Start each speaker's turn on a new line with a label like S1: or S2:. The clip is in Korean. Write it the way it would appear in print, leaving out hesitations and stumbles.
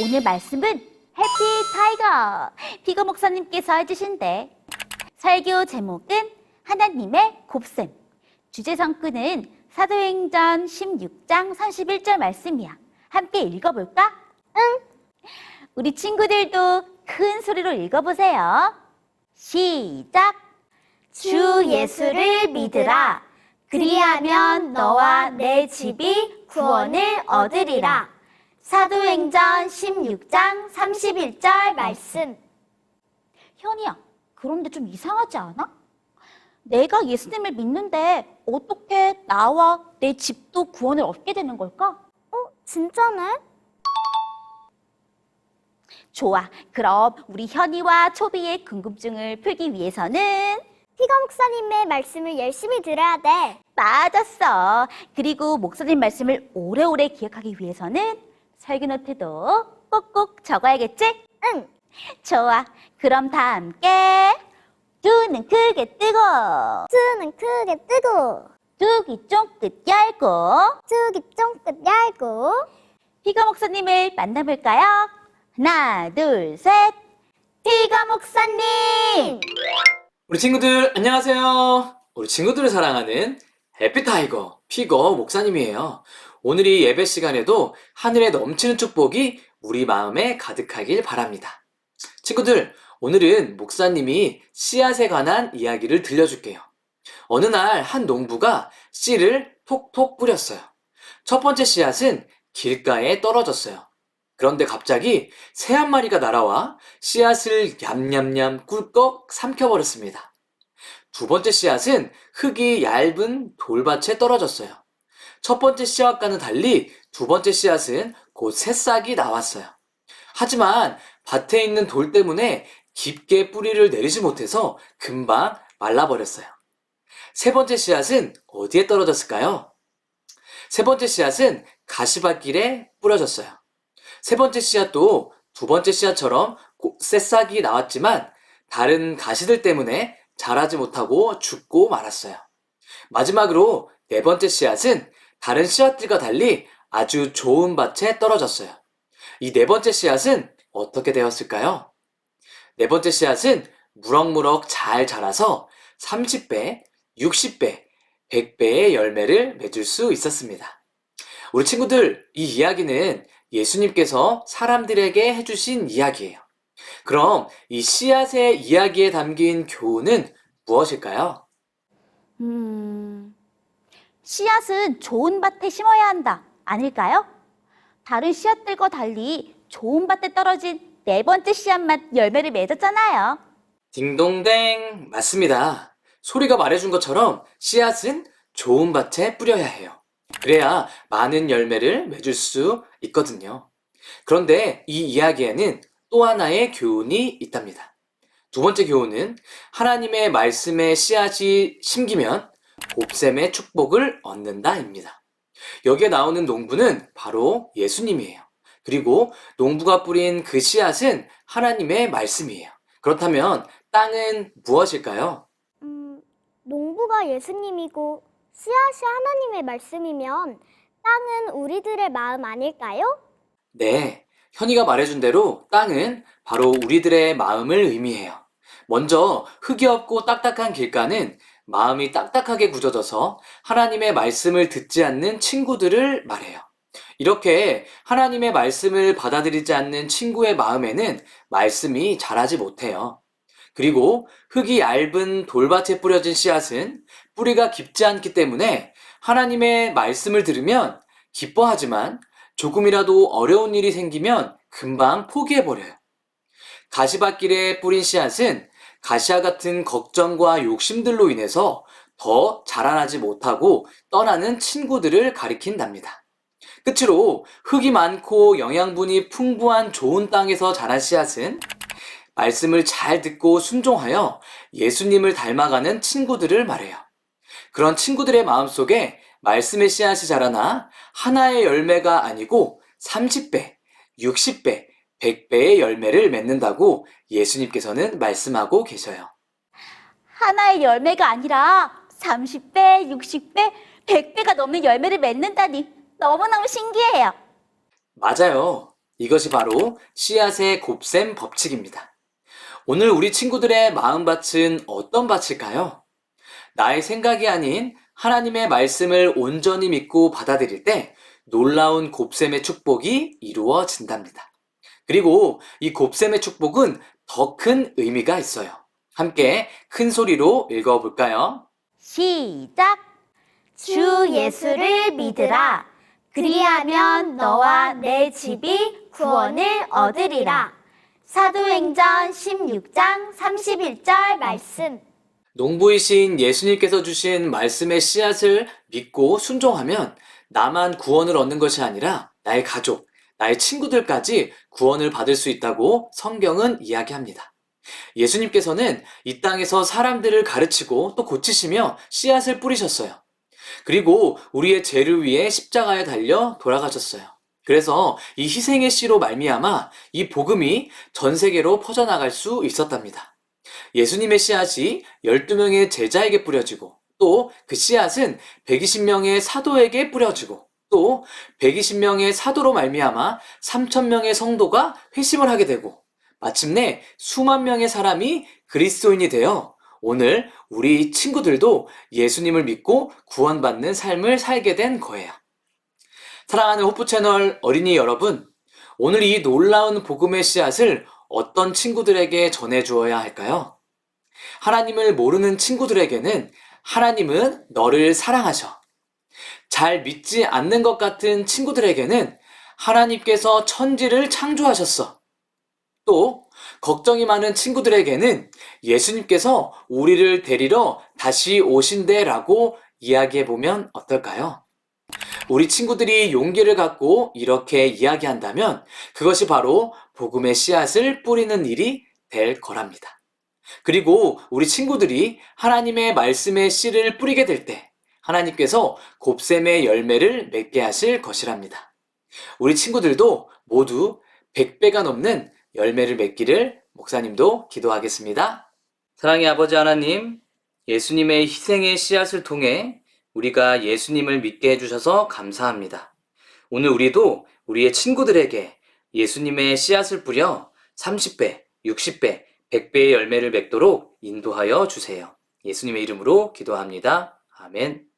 S1: 오늘 말씀은 해피 타이거 피거 목사님께서 해주신대. 설교 제목은 하나님의 곱셈. 주제 성구는 사도행전 16장 31절 말씀이야. 함께 읽어볼까? 응. 우리 친구들도 큰 소리로 읽어보세요. 시작. 주 예수를 믿으라. 그리하면 너와 내 집이 구원을 얻으리라. 사도행전 16장 31절 말씀. 현이야, 그런데 좀 이상하지 않아? 내가 예수님을 믿는데 어떻게 나와 내 집도 구원을 얻게 되는 걸까?
S2: 진짜네?
S1: 좋아, 그럼 우리 현이와 초비의 궁금증을 풀기 위해서는
S2: 피가 목사님의 말씀을 열심히 들어야 돼.
S1: 맞았어. 그리고 목사님 말씀을 오래오래 기억하기 위해서는 설교 노트도 꼭꼭 적어야겠지?
S2: 응.
S1: 좋아, 그럼 다 함께 두 눈 크게 뜨고
S2: 두는 크게 뜨고
S1: 두 귀 쫑긋 열고
S2: 두기 쫑긋 열고
S1: 피가 목사님을 만나볼까요? 하나, 둘, 셋. 피가 목사님!
S3: 우리 친구들 안녕하세요. 우리 친구들을 사랑하는 해피타이거 피거 목사님이에요. 오늘 이 예배 시간에도 하늘에 넘치는 축복이 우리 마음에 가득하길 바랍니다. 친구들, 오늘은 목사님이 씨앗에 관한 이야기를 들려줄게요. 어느 날 한 농부가 씨를 톡톡 뿌렸어요. 첫 번째 씨앗은 길가에 떨어졌어요. 그런데 갑자기 새 한 마리가 날아와 씨앗을 냠냠냠 꿀꺽 삼켜버렸습니다. 두 번째 씨앗은 흙이 얇은 돌밭에 떨어졌어요. 첫 번째 씨앗과는 달리 두 번째 씨앗은 곧 새싹이 나왔어요. 하지만 밭에 있는 돌 때문에 깊게 뿌리를 내리지 못해서 금방 말라버렸어요. 세 번째 씨앗은 어디에 떨어졌을까요? 세 번째 씨앗은 가시밭길에 뿌려졌어요. 세 번째 씨앗도 두 번째 씨앗처럼 새싹이 나왔지만 다른 가시들 때문에 자라지 못하고 죽고 말았어요. 마지막으로 네 번째 씨앗은 다른 씨앗들과 달리 아주 좋은 밭에 떨어졌어요. 이 네 번째 씨앗은 어떻게 되었을까요? 네 번째 씨앗은 무럭무럭 잘 자라서 30배, 60배, 100배의 열매를 맺을 수 있었습니다. 우리 친구들, 이 이야기는 예수님께서 사람들에게 해주신 이야기예요. 그럼 이 씨앗의 이야기에 담긴 교훈은 무엇일까요?
S1: 씨앗은 좋은 밭에 심어야 한다. 아닐까요? 다른 씨앗들과 달리 좋은 밭에 떨어진 네 번째 씨앗만 열매를 맺었잖아요.
S3: 딩동댕, 맞습니다. 소리가 말해준 것처럼 씨앗은 좋은 밭에 뿌려야 해요. 그래야 많은 열매를 맺을 수 있거든요. 그런데 이 이야기에는 또 하나의 교훈이 있답니다. 두 번째 교훈은 하나님의 말씀에 씨앗이 심기면 곱셈의 축복을 얻는다입니다. 여기에 나오는 농부는 바로 예수님이에요. 그리고 농부가 뿌린 그 씨앗은 하나님의 말씀이에요. 그렇다면 땅은 무엇일까요?
S2: 농부가 예수님이고 씨앗이 하나님의 말씀이면 땅은 우리들의 마음 아닐까요?
S3: 네, 현이가 말해준 대로 땅은 바로 우리들의 마음을 의미해요. 먼저 흙이 없고 딱딱한 길가는 마음이 딱딱하게 굳어져서 하나님의 말씀을 듣지 않는 친구들을 말해요. 이렇게 하나님의 말씀을 받아들이지 않는 친구의 마음에는 말씀이 자라지 못해요. 그리고 흙이 얇은 돌밭에 뿌려진 씨앗은 뿌리가 깊지 않기 때문에 하나님의 말씀을 들으면 기뻐하지만 조금이라도 어려운 일이 생기면 금방 포기해버려요. 가시밭길에 뿌린 씨앗은 가시와 같은 걱정과 욕심들로 인해서 더 자라나지 못하고 떠나는 친구들을 가리킨답니다. 끝으로 흙이 많고 영양분이 풍부한 좋은 땅에서 자란 씨앗은 말씀을 잘 듣고 순종하여 예수님을 닮아가는 친구들을 말해요. 그런 친구들의 마음속에 말씀의 씨앗이 자라나 하나의 열매가 아니고 30배, 60배, 100배의 열매를 맺는다고 예수님께서는 말씀하고 계셔요.
S1: 하나의 열매가 아니라 30배, 60배, 100배가 넘는 열매를 맺는다니 너무너무 신기해요.
S3: 맞아요. 이것이 바로 씨앗의 곱셈 법칙입니다. 오늘 우리 친구들의 마음밭은 어떤 밭일까요? 나의 생각이 아닌 하나님의 말씀을 온전히 믿고 받아들일 때 놀라운 곱셈의 축복이 이루어진답니다. 그리고 이 곱셈의 축복은 더 큰 의미가 있어요. 함께 큰 소리로 읽어볼까요?
S1: 시작! 주 예수를 믿으라. 그리하면 너와 내 집이 구원을 얻으리라. 사도행전 16장 31절 말씀.
S3: 농부이신 예수님께서 주신 말씀의 씨앗을 믿고 순종하면 나만 구원을 얻는 것이 아니라 나의 가족, 나의 친구들까지 구원을 받을 수 있다고 성경은 이야기합니다. 예수님께서는 이 땅에서 사람들을 가르치고 또 고치시며 씨앗을 뿌리셨어요. 그리고 우리의 죄를 위해 십자가에 달려 돌아가셨어요. 그래서 이 희생의 씨로 말미암아 이 복음이 전 세계로 퍼져나갈 수 있었답니다. 예수님의 씨앗이 12명의 제자에게 뿌려지고 또 그 씨앗은 120명의 사도에게 뿌려지고 또 120명의 사도로 말미암아 3,000명의 성도가 회심을 하게 되고 마침내 수만 명의 사람이 그리스도인이 되어 오늘 우리 친구들도 예수님을 믿고 구원받는 삶을 살게 된 거예요. 사랑하는 호프 채널 어린이 여러분, 오늘 이 놀라운 복음의 씨앗을 어떤 친구들에게 전해주어야 할까요? 하나님을 모르는 친구들에게는 하나님은 너를 사랑하셔. 잘 믿지 않는 것 같은 친구들에게는 하나님께서 천지를 창조하셨어. 또 걱정이 많은 친구들에게는 예수님께서 우리를 데리러 다시 오신대라고 이야기해보면 어떨까요? 우리 친구들이 용기를 갖고 이렇게 이야기한다면 그것이 바로 복음의 씨앗을 뿌리는 일이 될 거랍니다. 그리고 우리 친구들이 하나님의 말씀의 씨를 뿌리게 될 때 하나님께서 곱셈의 열매를 맺게 하실 것이랍니다. 우리 친구들도 모두 100배가 넘는 열매를 맺기를 목사님도 기도하겠습니다. 사랑의 아버지 하나님, 예수님의 희생의 씨앗을 통해 우리가 예수님을 믿게 해주셔서 감사합니다. 오늘 우리도 우리의 친구들에게 예수님의 씨앗을 뿌려 30배, 60배, 100배의 열매를 맺도록 인도하여 주세요. 예수님의 이름으로 기도합니다. 아멘.